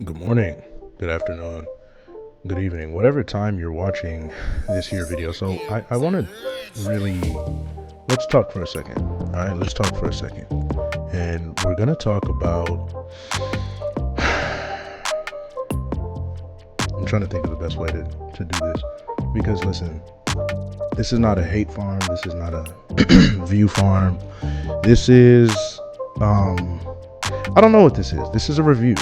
Good morning, good afternoon, good evening, whatever time you're watching this here video. So I want to really, let's talk for a second. All right, let's talk for a second. And we're going to talk about, I'm trying to think of the best way to do this. Because listen, this is not a hate farm. This is not a view farm. This is, I don't know what this is. This is a review.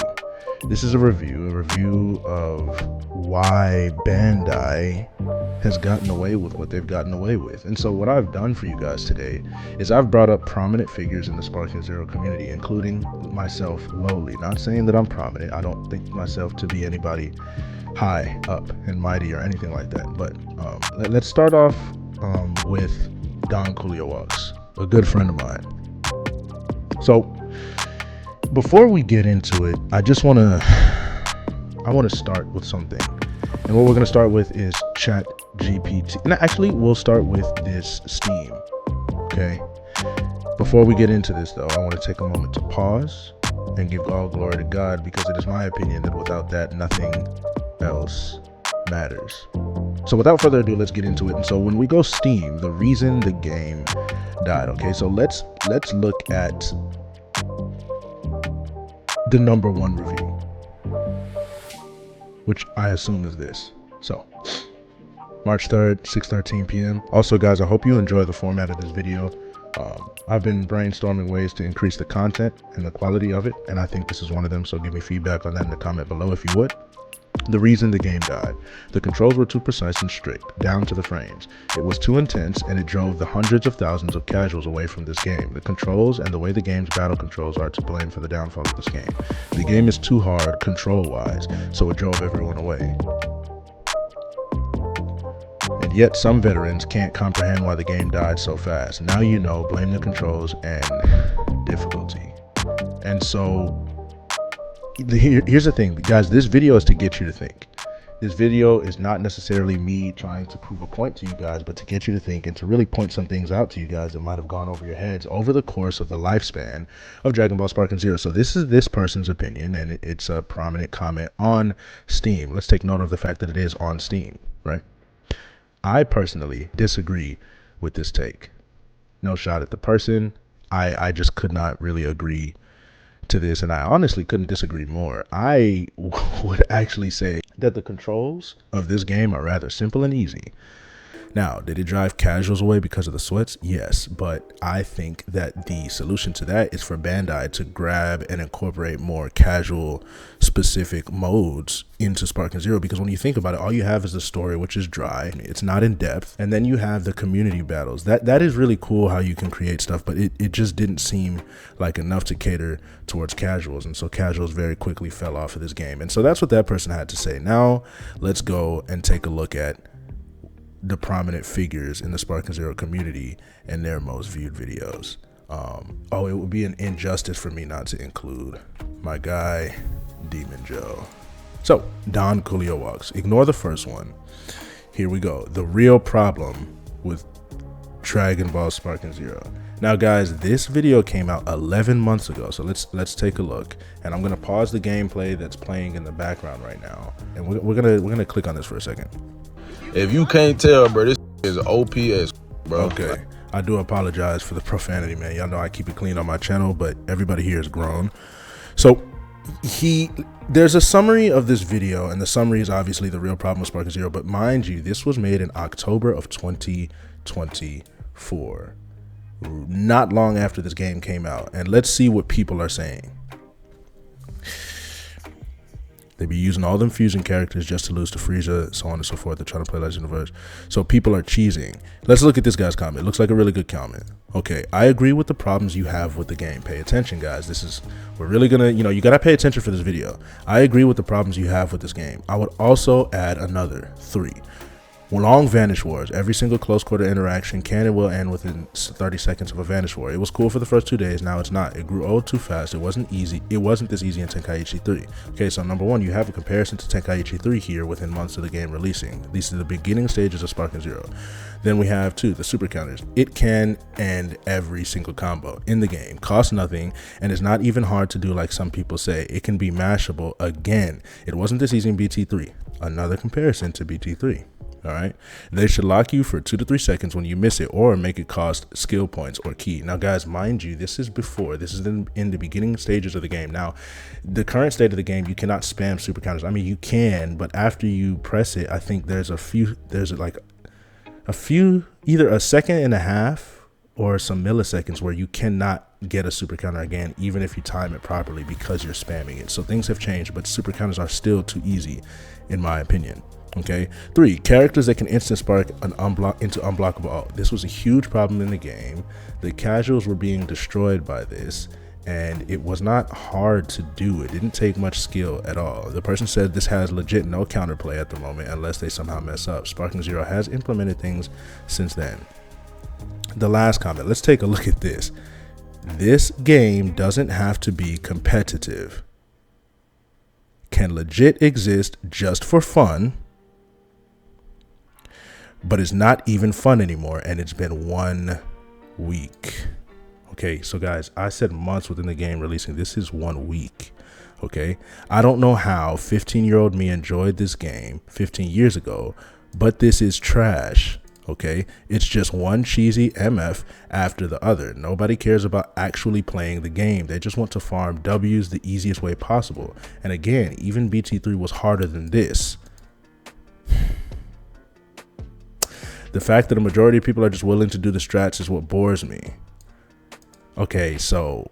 This is a review of why Bandai has gotten away with what they've gotten away with. And so what I've done for you guys today is I've brought up prominent figures in the Sparking Zero community, including myself lowly. Not saying that I'm prominent. I don't think myself to be anybody high up and mighty or anything like that. But let's start off with Don Coolio, a good friend of mine. So before we get into it, I want to start with something. And what we're going to start with is Chat GPT. And actually, we'll start with this Steam. Okay. Before we get into this, though, I want to take a moment to pause and give all glory to God, because it is my opinion that without that, nothing else matters. So without further ado, let's get into it. And so when we go Steam, the reason the game died. Okay. So let's look at the number one review, which I assume is this. So March 3rd, 6:13 p.m. Also, guys, I hope you enjoy the format of this video. I've been brainstorming ways to increase the content and the quality of it, and I think this is one of them. So give me feedback on that in the comment below if you would. The reason the game died: the controls were too precise and strict, down to the frames. It was too intense, and it drove the hundreds of thousands of casuals away from this game. The controls and the way the game's battle controls are to blame for the downfall of this game. The game is too hard control-wise, so it drove everyone away. And yet some veterans can't comprehend why the game died so fast. Now you know, blame the controls and difficulty. And so here's the thing, guys. This video is to get you to think. This video is not necessarily me trying to prove a point to you guys, but to get you to think and to really point some things out to you guys that might have gone over your heads over the course of the lifespan of Dragon Ball Sparking Zero. So this is this person's opinion, and it's a prominent comment on Steam. Let's take note of the fact that it is on Steam, right? I personally disagree with this take. No shot at the person. I just could not really agree to this, and I honestly couldn't disagree more. I would actually say that the controls of this game are rather simple and easy. Now, did it drive casuals away because of the sweats? Yes, but I think that the solution to that is for Bandai to grab and incorporate more casual specific modes into Sparking Zero, because when you think about it, all you have is the story, which is dry, it's not in depth, and then you have the community battles. That is really cool how you can create stuff, but it just didn't seem like enough to cater towards casuals, and so casuals very quickly fell off of this game. And so that's what that person had to say. Now let's go and take a look at the prominent figures in the Sparking Zero community and their most viewed videos. It would be an injustice for me not to include my guy, Demon Joe. So, Don Coolio. Ignore the first one. Here we go. The real problem with Dragon Ball Sparking Zero. Now, guys, this video came out 11 months ago, so let's take a look. And I'm gonna pause the gameplay that's playing in the background right now, and we're gonna click on this for a second. If you can't tell, bro, this is OPS, bro. Okay, I do apologize for the profanity, man. Y'all know I keep it clean on my channel, but everybody here is grown. So there's a summary of this video, and the summary is obviously the real problem with Sparking Zero. But mind you, this was made in October of 2024, not long after this game came out. And let's see what people are saying. They be using all them fusion characters just to lose to Frieza, so on and so forth. They're trying to play Legend Universe. So people are cheesing. Let's look at this guy's comment. It looks like a really good comment. Okay, I agree with the problems you have with the game. Pay attention, guys. We're really gonna, you gotta pay attention for this video. I agree with the problems you have with this game. I would also add another 3. Long vanish wars. Every single close quarter interaction can and will end within 30 seconds of a vanish war. It was cool for the first 2 days. Now it's not. It grew old too fast. It wasn't easy. It wasn't this easy in Tenkaichi 3. Okay, so number one, you have a comparison to Tenkaichi 3 here within months of the game releasing. These are the beginning stages of Sparking Zero. Then we have 2, the super counters. It can end every single combo in the game, costs nothing, and is not even hard to do like some people say. It can be mashable again. It wasn't this easy in BT3. Another comparison to BT3. All right, they should lock you for 2 to 3 seconds when you miss it, or make it cost skill points or key. Now guys, mind you, this is in the beginning stages of the game. Now the current state of the game, you cannot spam super counters. I mean, you can, but after you press it, I think there's like a few, either a second and a half or some milliseconds where you cannot get a super counter again, even if you time it properly, because you're spamming it. So things have changed, but super counters are still too easy in my opinion. Okay, 3, characters that can instant spark an into unblockable ult. This was a huge problem in the game. The casuals were being destroyed by this, and it was not hard to do. It didn't take much skill at all. The person said this has legit no counterplay at the moment unless they somehow mess up. Sparking Zero has implemented things since then. The last comment, let's take a look at this. This game doesn't have to be competitive. Can legit exist just for fun, but it's not even fun anymore, and it's been 1 week. Okay, so guys, I said months within the game releasing. This is 1 week. Okay, I don't know how 15-year-old me enjoyed this game 15 years ago, but this is trash. Okay, it's just one cheesy MF after the other. Nobody cares about actually playing the game. They just want to farm W's the easiest way possible. And again, even BT3 was harder than this. The fact that a majority of people are just willing to do the strats is what bores me. Okay, so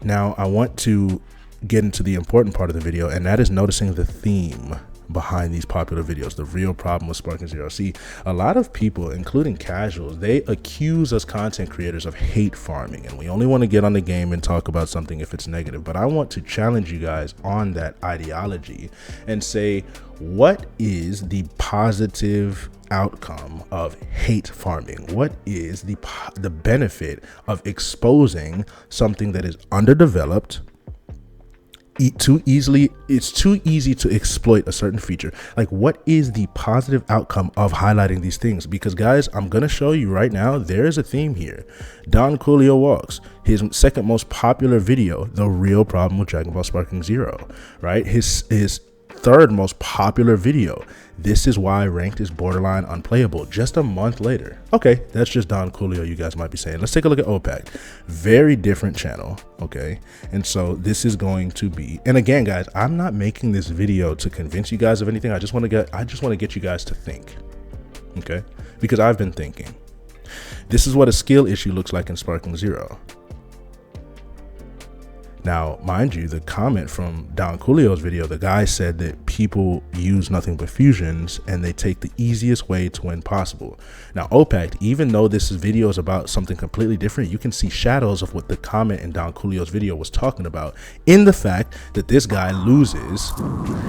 now I want to get into the important part of the video, and that is noticing the theme behind these popular videos, the real problem with Sparking Zero. See, a lot of people, including casuals, they accuse us content creators of hate farming, and we only want to get on the game and talk about something if it's negative. But I want to challenge you guys on that ideology and say, what is the positive outcome of hate farming? What is the benefit of exposing something that is underdeveloped? It's too easy to exploit a certain feature. Like, what is the positive outcome of highlighting these things? Because guys, I'm gonna show you right now, there is a theme here. Don Coolio Walks, his second most popular video, the real problem with Dragon Ball Sparking Zero, right? His third most popular video, this is why ranked is borderline unplayable, just a month later. Okay, that's just Don Coolio, you guys might be saying. Let's take a look at OPAC. Very different channel, okay? And so this is going to be, and again guys, I'm not making this video to convince you guys of anything. I just want to get you guys to think, okay? Because I've been thinking. This is what a skill issue looks like in Sparking Zero. Now, mind you, the comment from Don Coolio's video, the guy said that people use nothing but fusions and they take the easiest way to win possible. Now, OPAC, even though this video is about something completely different, you can see shadows of what the comment in Don Coolio's video was talking about in the fact that this guy loses.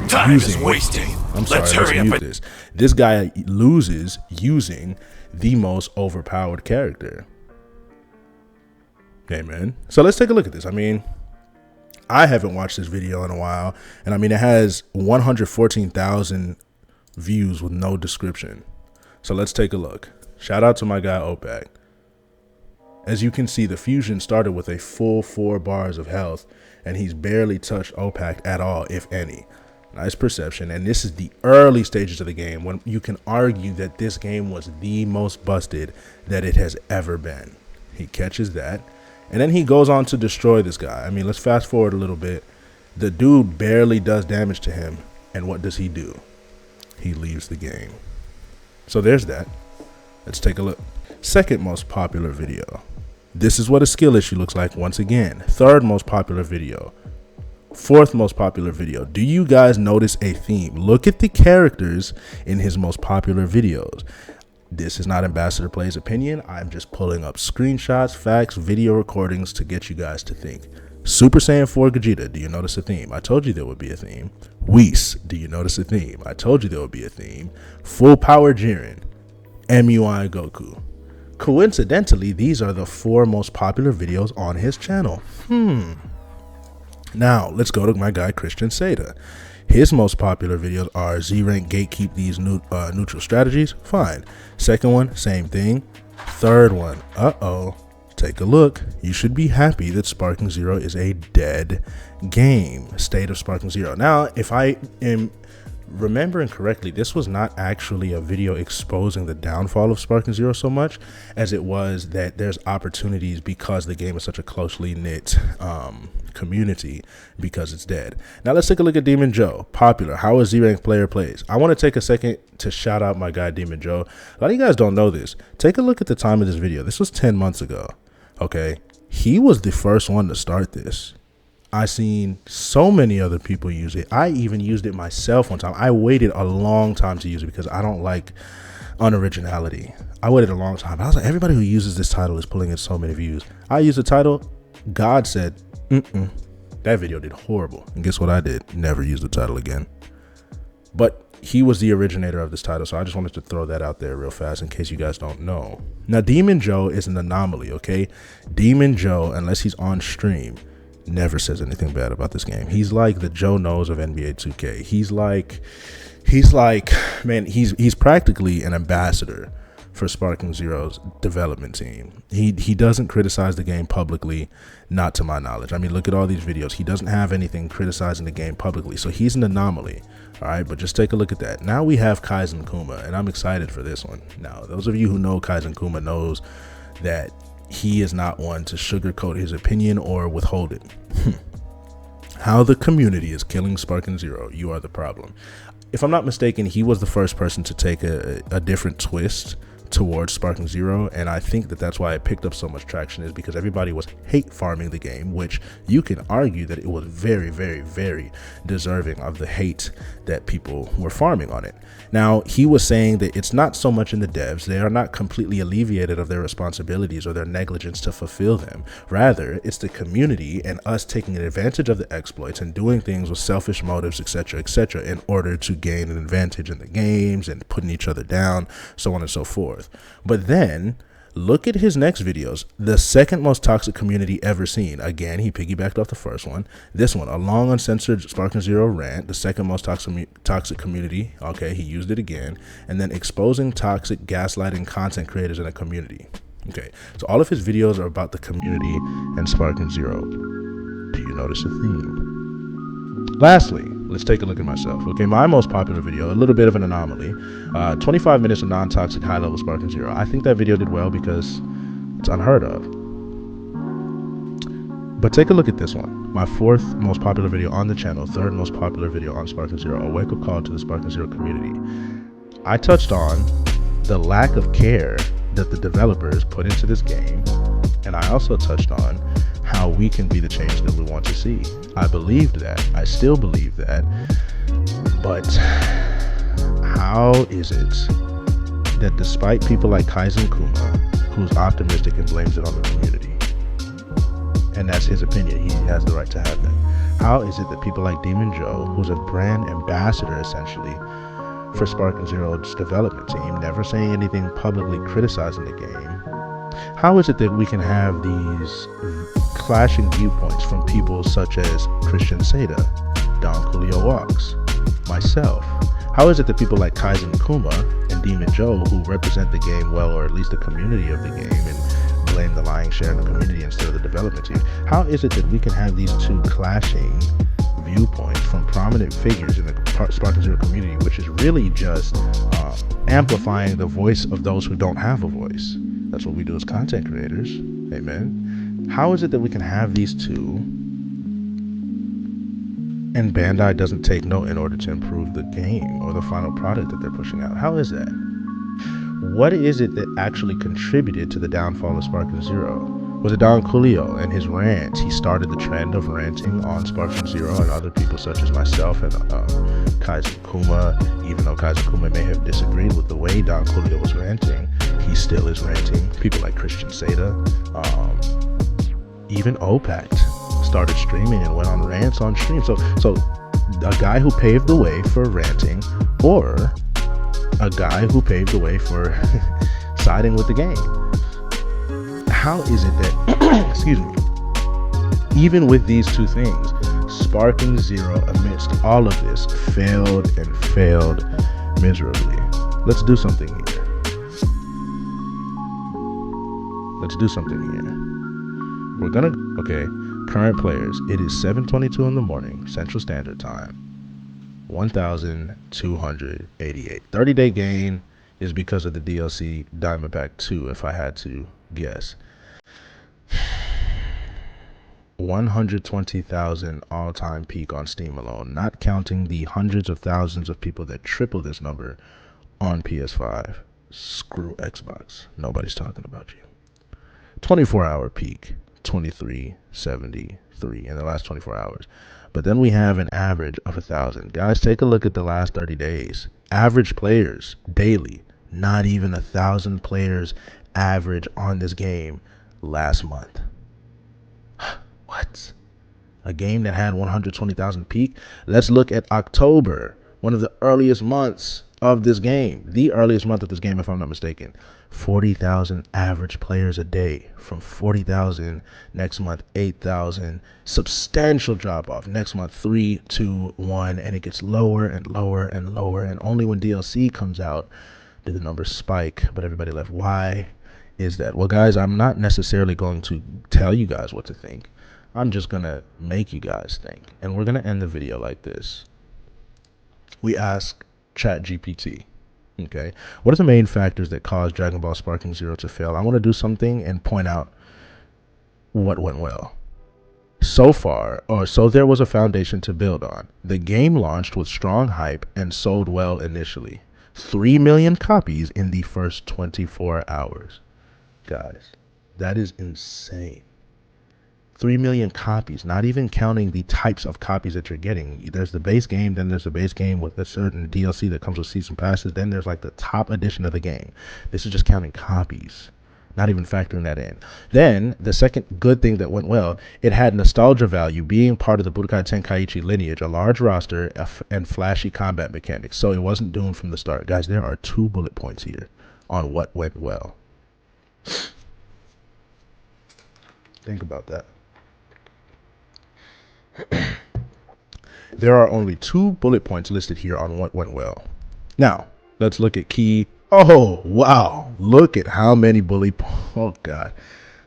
Time is wasting. Let's mute this. This guy loses using the most overpowered character. Okay, man. So let's take a look at this. I mean, I haven't watched this video in a while, and I mean, it has 114,000 views with no description. So let's take a look. Shout out to my guy OPAC. As you can see, the fusion started with a full 4 bars of health, and he's barely touched OPAC at all, if any. Nice perception. And this is the early stages of the game, when you can argue that this game was the most busted that it has ever been. He catches that. And then he goes on to destroy this guy. I mean, let's fast forward a little bit. The dude barely does damage to him. And what does he do? He leaves the game. So there's that. Let's take a look. Second most popular video. This is what a skill issue looks like once again. Third most popular video. Fourth most popular video. Do you guys notice a theme? Look at the characters in his most popular videos. This is not Ambassador Play's opinion. I'm just pulling up screenshots, facts, video recordings to get you guys to think. Super Saiyan 4 Gogeta, do you notice a theme? I told you there would be a theme. Whis, do you notice a theme? I told you there would be a theme. Full Power Jiren, MUI Goku. Coincidentally, these are the 4 most popular videos on his channel. Now, let's go to my guy Christian Seda. His most popular videos are Z-Rank Gatekeep these neutral strategies. Fine. Second one, same thing. Third one, take a look. You should be happy that Sparking Zero is a dead game. State of Sparking Zero. Now, if I am remembering correctly, this was not actually a video exposing the downfall of Sparking Zero so much as it was that there's opportunities because the game is such a closely knit community because it's dead. Now let's take a look at Demon Joe. Popular. How a Z-Rank player plays. I want to take a second to shout out my guy Demon Joe. A lot of you guys don't know this. Take a look at the time of this video. This was 10 months ago. Okay. He was the first one to start this. I seen so many other people use it. I even used it myself one time. I waited a long time to use it because I don't like unoriginality. I waited a long time. I was like, everybody who uses this title is pulling in so many views. I used the title. God said, that video did horrible. And guess what I did? Never used the title again. But he was the originator of this title, so I just wanted to throw that out there real fast in case you guys don't know. Now, Demon Joe is an anomaly, okay? Demon Joe, unless he's on stream, never says anything bad about this game. He's like the Joe Knows of NBA 2K. He's like, man, he's practically an ambassador for Sparking Zero's development team. He doesn't criticize the game publicly, not to my knowledge. I mean, look at all these videos. He doesn't have anything criticizing the game publicly, so he's an anomaly. All right, but just take a look at that. Now we have Kaizen Kuma, and I'm excited for this one. Now, those of you who know Kaizen Kuma knows that he is not one to sugarcoat his opinion or withhold it. How the community is killing Sparking Zero, you are the problem. If I'm not mistaken, he was the first person to take a different twist towards Sparking Zero, and I think that that's why it picked up so much traction, is because everybody was hate farming the game, which you can argue that it was very, very, very deserving of the hate that people were farming on it. Now, he was saying that it's not so much in the devs. They are not completely alleviated of their responsibilities or their negligence to fulfill them. Rather, it's the community and us taking advantage of the exploits and doing things with selfish motives, etc., in order to gain an advantage in the games and putting each other down, so on and so forth. But then look at his next videos. The second most toxic community ever seen. Again, he piggybacked off the first one. This one, a long uncensored Sparking Zero rant, the second most toxic community. Okay, he used it again. And then exposing toxic gaslighting content creators in a community. Okay, so all of his videos are about the community and Sparking Zero. Do you notice a theme? Lastly, let's take a look at myself. Okay, my most popular video, a little bit of an anomaly, 25 minutes of non-toxic high-level Sparking Zero. I think that video did well because it's unheard of. But take a look at this one. My 4th most popular video on the channel, 3rd most popular video on Sparking Zero, a wake-up call to the Sparking Zero community. I touched on the lack of care that the developers put into this game, and I also touched on how we can be the change that we want to see. I believed that. I still believe that. But how is it that despite people like Kaizen Kuma, who's optimistic and blames it on the community, and that's his opinion, he has the right to have that, how is it that people like Demon Joe, who's a brand ambassador essentially for Sparking Zero's development team, never saying anything publicly criticizing the game, how is it that we can have these clashing viewpoints from people such as Christian Seda, Don Coolio Walks, myself? How is it that people like Kaizen Kuma and Demon Joe, who represent the game well, or at least the community of the game, and blame the lying share in the community instead of the development team, how is it that we can have these two clashing viewpoints from prominent figures in the Sparking Zero community, which is really just amplifying the voice of those who don't have a voice? That's what we do as content creators. Amen. How is it that we can have these two and Bandai doesn't take note in order to improve the game or the final product that they're pushing out? How is that? What is it that actually contributed to the downfall of Sparking Zero? Was it Don Coolio and his rants? He started the trend of ranting on Sparking Zero, and other people such as myself and Kaizen Kuma. Even though Kaizen Kuma may have disagreed with the way Don Coolio was ranting, he still is ranting. People like Christian Seda, even OPACT started streaming and went on rants on stream. So a guy who paved the way for ranting, or a guy who paved the way for siding with the game. How is it that, excuse me, even with these two things, Sparking Zero amidst all of this failed and failed miserably? Let's do something here. Let's do something here. We're gonna, okay, current players. It is 7:22 in the morning, Central Standard Time. 1,288. 30-day gain is because of the DLC Diamond Pack 2, if I had to guess. 120,000 all-time peak on Steam alone, not counting the hundreds of thousands of people that triple this number on PS5. Screw Xbox. Nobody's talking about you. 24-hour peak, 2373 in the last 24 hours. But then we have an average of 1,000. Guys, take a look at the last 30 days. Average players daily, not even 1,000 players average on this game last month. What? A game that had 120,000 peak? Let's look at October, one of the earliest months of this game. The earliest month of this game, if I'm not mistaken. 40,000 average players a day. From 40,000, next month 8,000. Substantial drop off. Next month 3, 2, 1, and it gets lower and lower and lower. And only when DLC comes out did the numbers spike, but everybody left. Why is that? Well, guys, I'm not necessarily going to tell you guys what to think. I'm just going to make you guys think. And we're going to end the video like this. We ask ChatGPT, okay, what are the main factors that caused Dragon Ball Sparking Zero to fail? I want to do something and point out what went well. So there was a foundation to build on. The game launched with strong hype and sold well initially. 3 million copies in the first 24 hours. Guys, that is insane. 3 million copies, not even counting the types of copies that you're getting. There's the base game, then there's a base game with a certain DLC that comes with season passes, then there's like the top edition of the game. This is just counting copies, not even factoring that in. Then the second good thing that went well, it had nostalgia value, being part of the Budokai Tenkaichi lineage, a large roster and flashy combat mechanics. So it wasn't doomed from the start. Guys, there are 2 bullet points here on what went well. Think about that. There are only 2 bullet points listed here on what went well. Now, let's look at key. Oh, wow. Look at how many oh, God.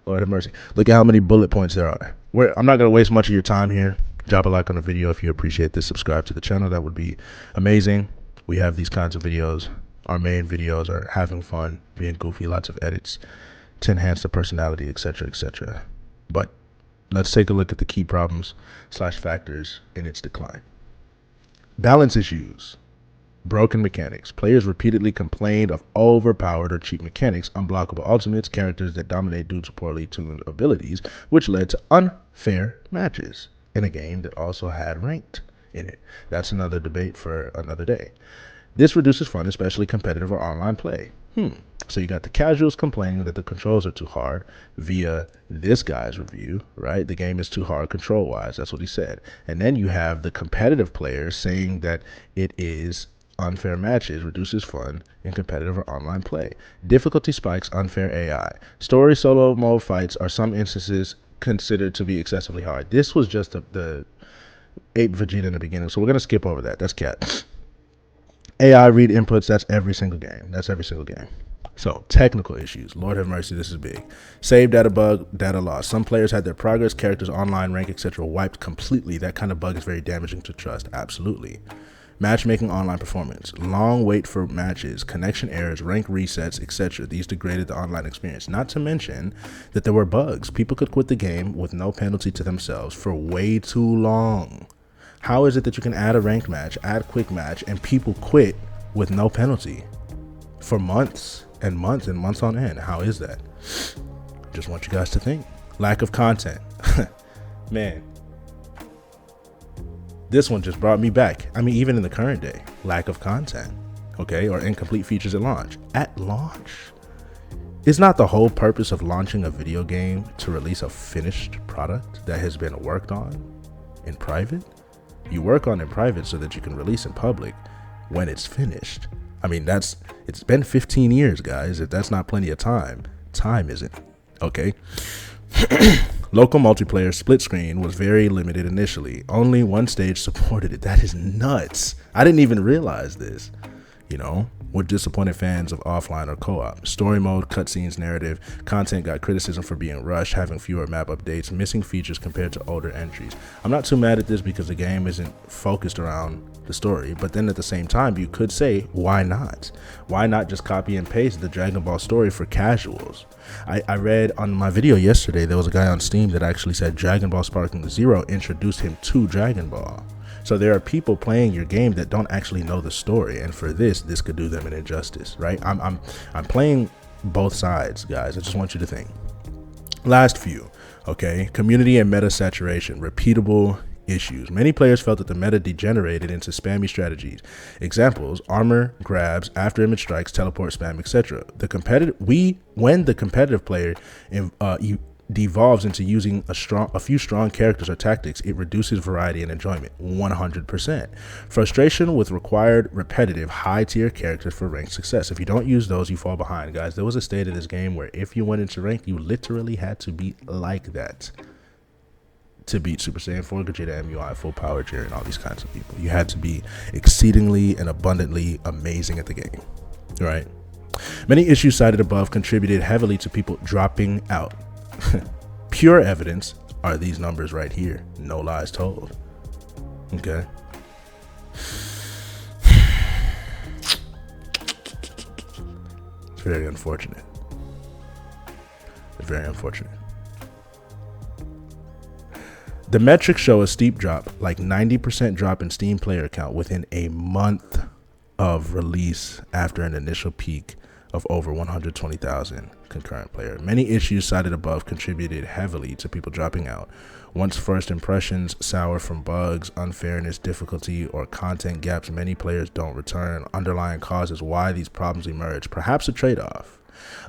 Lord have mercy. Look at how many bullet points there are. I'm not going to waste much of your time here. Drop a like on the video if you appreciate this. Subscribe to the channel. That would be amazing. We have these kinds of videos. Our main videos are having fun, being goofy, lots of edits to enhance the personality, etc., etc. But let's take a look at the key problems / factors in its decline. Balance issues. Broken mechanics. Players repeatedly complained of overpowered or cheap mechanics, unblockable ultimates, characters that dominate due to poorly tuned abilities, which led to unfair matches in a game that also had ranked in it. That's another debate for another day. This reduces fun, especially competitive or online play. So you got the casuals complaining that the controls are too hard via this guy's review, right? The game is too hard control-wise. That's what he said. And then you have the competitive players saying that it is unfair matches, reduces fun in competitive or online play. Difficulty spikes, unfair AI. Story solo mode fights are some instances considered to be excessively hard. This was just the 8 Vegeta in the beginning, so we're going to skip over that. That's cat. AI read inputs, that's every single game. That's every single game. So, technical issues. Lord have mercy, this is big. Save data bug, data loss. Some players had their progress, characters, online rank, etc. wiped completely. That kind of bug is very damaging to trust. Absolutely. Matchmaking, online performance. Long wait for matches, connection errors, rank resets, etc. These degraded the online experience. Not to mention that there were bugs. People could quit the game with no penalty to themselves for way too long. How is it that you can add a ranked match, add quick match, and people quit with no penalty for months and months and months on end? How is that? Just want you guys to think. Lack of content. Man, this one just brought me back. I mean, even in the current day, lack of content, okay? Or incomplete features at launch. At launch. Is not the whole purpose of launching a video game to release a finished product that has been worked on in private? You work on in private so that you can release in public when it's finished. I mean, it's been 15 years, guys. If that's not plenty of time, time isn't. Okay. Local multiplayer split screen was very limited initially. Only one stage supported it. That is nuts. I didn't even realize this. You know, what disappointed fans of offline or co-op. Story mode, cutscenes, narrative, content got criticism for being rushed, having fewer map updates, missing features compared to older entries. I'm not too mad at this because the game isn't focused around the story, but then at the same time, you could say, why not? Why not just copy and paste the Dragon Ball story for casuals? I read on my video yesterday, there was a guy on Steam that actually said Dragon Ball Sparking Zero introduced him to Dragon Ball. So there are people playing your game that don't actually know the story, and for this could do them an injustice, right? I'm playing both sides, guys. I just want you to think. Last few, okay? Community and meta saturation, repeatable issues. Many players felt that the meta degenerated into spammy strategies. Examples: armor grabs, after image strikes, teleport spam, etc. When the competitive player devolves into using a few strong characters or tactics, it reduces variety and enjoyment 100%. Frustration with required repetitive high tier characters for ranked success. If you don't use those, you fall behind, guys. There was a state of this game where if you went into ranked, you literally had to be like that to beat Super Saiyan 4, Gogeta, MUI, Full Power, Jerry, and all these kinds of people. You had to be exceedingly and abundantly amazing at the game, right? Many issues cited above contributed heavily to people dropping out. Pure evidence are these numbers right here. No lies told. Okay. It's very unfortunate. It's very unfortunate. The metrics show a steep drop, like 90% drop in Steam player count within a month of release after an initial peak of over 120,000 concurrent player. Many issues cited above contributed heavily to people dropping out. Once first impressions sour from bugs, unfairness, difficulty, or content gaps, many players don't return. Underlying causes why these problems emerge. Perhaps a trade-off.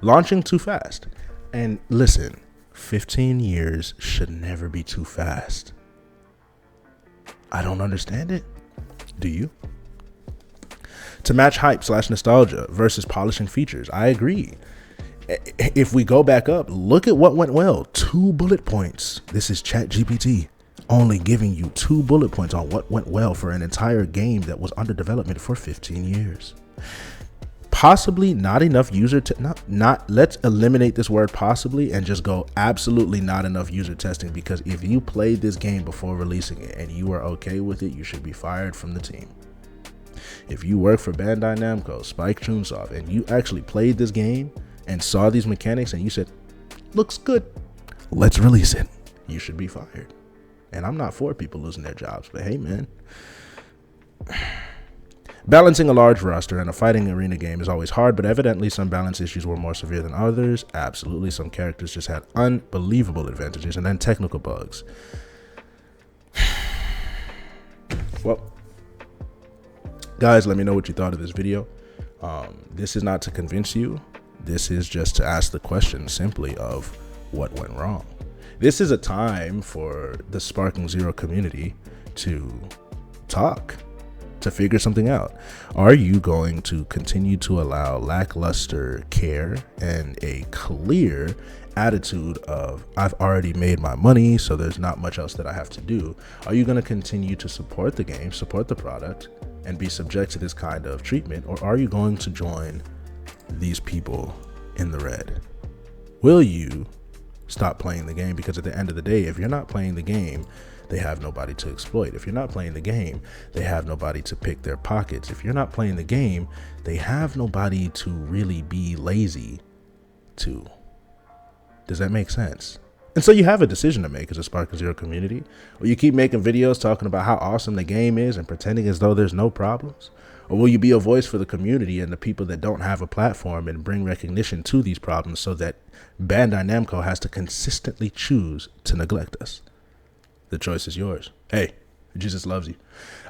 Launching too fast. And listen, 15 years should never be too fast. I don't understand it. Do you? To match hype / nostalgia versus polishing features. I agree. If we go back up, look at what went well. 2 bullet points. This is ChatGPT only giving you 2 bullet points on what went well for an entire game that was under development for 15 years. Possibly not enough user let's eliminate this word possibly and just go absolutely not enough user testing, because if you played this game before releasing it and you are okay with it, you should be fired from the team. If you work for Bandai Namco, Spike Chunsoft, and you actually played this game and saw these mechanics and you said, looks good, let's release it, you should be fired. And I'm not for people losing their jobs, but hey, man. Balancing a large roster in a fighting arena game is always hard, but evidently some balance issues were more severe than others. Absolutely, some characters just had unbelievable advantages, and then technical bugs. Well, guys, let me know what you thought of this video. This is not to convince you. This is just to ask the question simply of what went wrong. This is a time for the Sparking Zero community to talk, to figure something out. Are you going to continue to allow lackluster care and a clear attitude of I've already made my money, so there's not much else that I have to do? Are you going to continue to support the game, support the product, and be subject to this kind of treatment? Or are you going to join these people in the red? Will you stop playing the game? Because at the end of the day, if you're not playing the game, they have nobody to exploit. If you're not playing the game, they have nobody to pick their pockets. If you're not playing the game, they have nobody to really be lazy to. Does that make sense? And so you have a decision to make as a Sparking Zero community. Will you keep making videos talking about how awesome the game is and pretending as though there's no problems? Or will you be a voice for the community and the people that don't have a platform and bring recognition to these problems so that Bandai Namco has to consistently choose to neglect us? The choice is yours. Hey, Jesus loves you.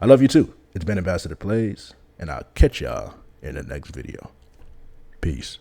I love you too. It's been Ambassador Plays, and I'll catch y'all in the next video. Peace.